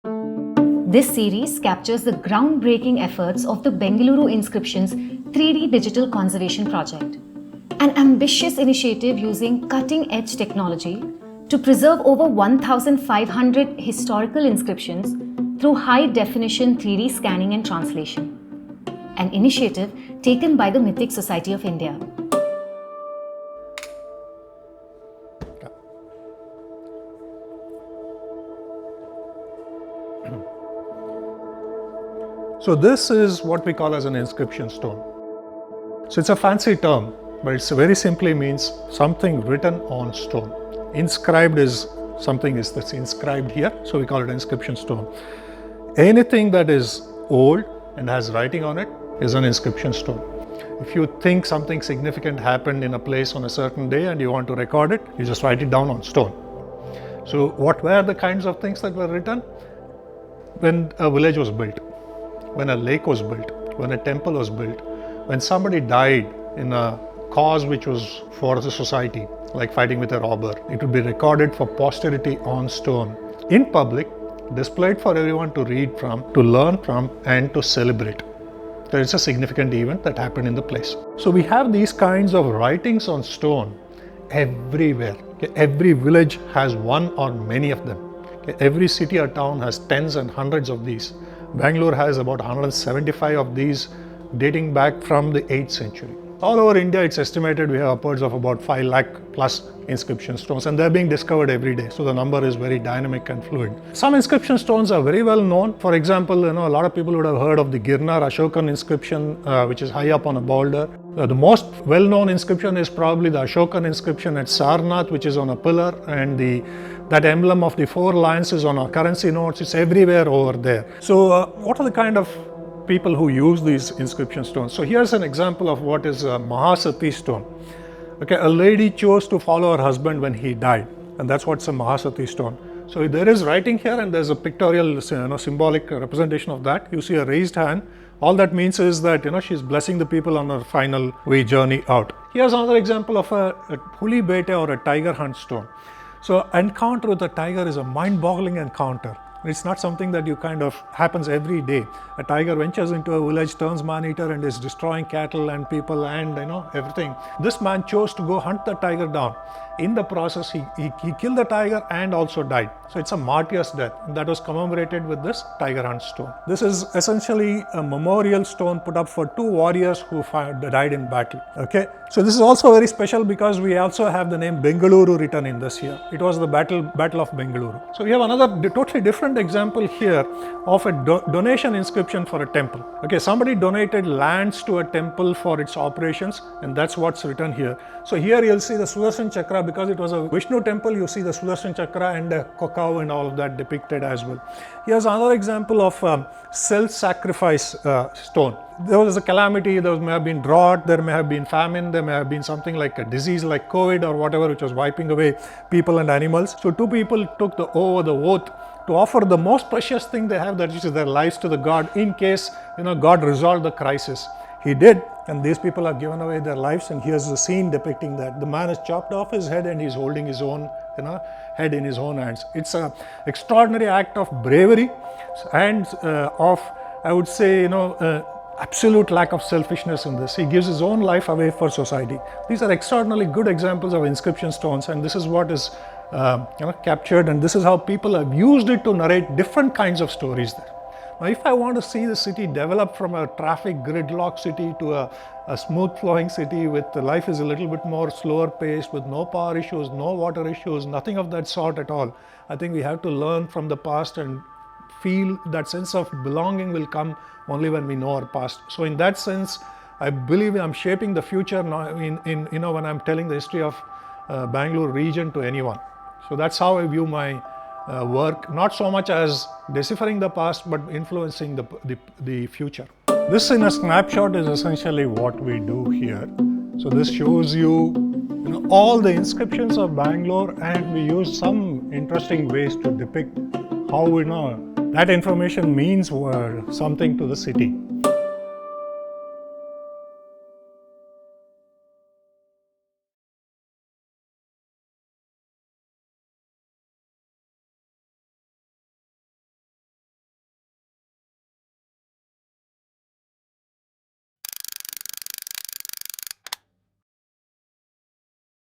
This series captures the groundbreaking efforts of the Bengaluru Inscriptions 3D digital conservation project, an ambitious initiative using cutting-edge technology to preserve over 1,500 historical inscriptions through high-definition 3D scanning and translation, an initiative taken by the Mythic Society of India. So this is what we call as an inscription stone. So it's a fancy term, but it very simply means something written on stone. Inscribed is something that's inscribed here, so we call it inscription stone. Anything that is old and has writing on it is an inscription stone. If you think something significant happened in a place on a certain day and you want to record it, you just write it down on stone. So what were the kinds of things that were written? When a village was built, when a lake was built, when a temple was built, when somebody died in a cause which was for the society, like fighting with a robber, it would be recorded for posterity on stone, in public, displayed for everyone to read from, to learn from, and to celebrate. There is a significant event that happened in the place. So we have these kinds of writings on stone everywhere. Every village has one or many of them. Every city or town has tens and hundreds of these. Bangalore has about 175 of these dating back from the 8th century. All over India, it's estimated we have upwards of about 5 lakh plus inscription stones, and they're being discovered every day. So the number is very dynamic and fluid. Some inscription stones are very well known. For example, a lot of people would have heard of the Girnar Ashokan inscription, which is high up on a boulder. The most well-known inscription is probably the Ashokan inscription at Sarnath, which is on a pillar, and that emblem of the 4 lions is on our currency notes. It's everywhere over there. So what are the kind of people who use these inscription stones? So here's an example of what is a Mahasati stone. Okay, a lady chose to follow her husband when he died, and that's what's a Mahasati stone. So there is writing here, and there's a pictorial, symbolic representation of that. You see a raised hand. All that means is that she's blessing the people on her final way journey out. Here's another example of a Huli Bete or a tiger hunt stone. So encounter with a tiger is a mind-boggling encounter. It's not something that happens every day. A tiger ventures into a village, turns man-eater, and is destroying cattle and people and everything. This man chose to go hunt the tiger down. In the process, he killed the tiger and also died. So it's a martyr's death. That was commemorated with this tiger hunt stone. This is essentially a memorial stone put up for 2 warriors who died in battle. Okay, so this is also very special because we also have the name Bengaluru written in this here. It was the battle of Bengaluru. So we have another totally different example here of a donation inscription for a temple. Okay, somebody donated lands to a temple for its operations, and that's what's written here. So here you'll see the Sudarshan Chakra. Because it was a Vishnu temple, you see the Sudarshan Chakra and a cow and all of that depicted as well. Here's another example of self-sacrifice stone. There was a calamity, there may have been drought, there may have been famine, there may have been something like a disease like COVID or whatever, which was wiping away people and animals. So 2 people took the oath to offer the most precious thing they have, that is their lives, to the God in case God resolved the crisis. He did, and these people have given away their lives, and here's the scene depicting that. The man has chopped off his head and he's holding his own head in his own hands. It's an extraordinary act of bravery and of, I would say, absolute lack of selfishness in this. He gives his own life away for society. These are extraordinarily good examples of inscription stones, and this is what is captured, and this is how people have used it to narrate different kinds of stories there. Now, if I want to see the city develop from a traffic gridlock city to a smooth flowing city with the life is a little bit more slower paced, with no power issues, no water issues, nothing of that sort at all, I think we have to learn from the past and feel that sense of belonging will come only when we know our past. So in that sense, I believe I'm shaping the future now when I'm telling the history of Bangalore region to anyone. So that's how I view my work, not so much as deciphering the past, but influencing the future. This in a snapshot is essentially what we do here. So this shows you, all the inscriptions of Bangalore, and we use some interesting ways to depict how that information means something to the city.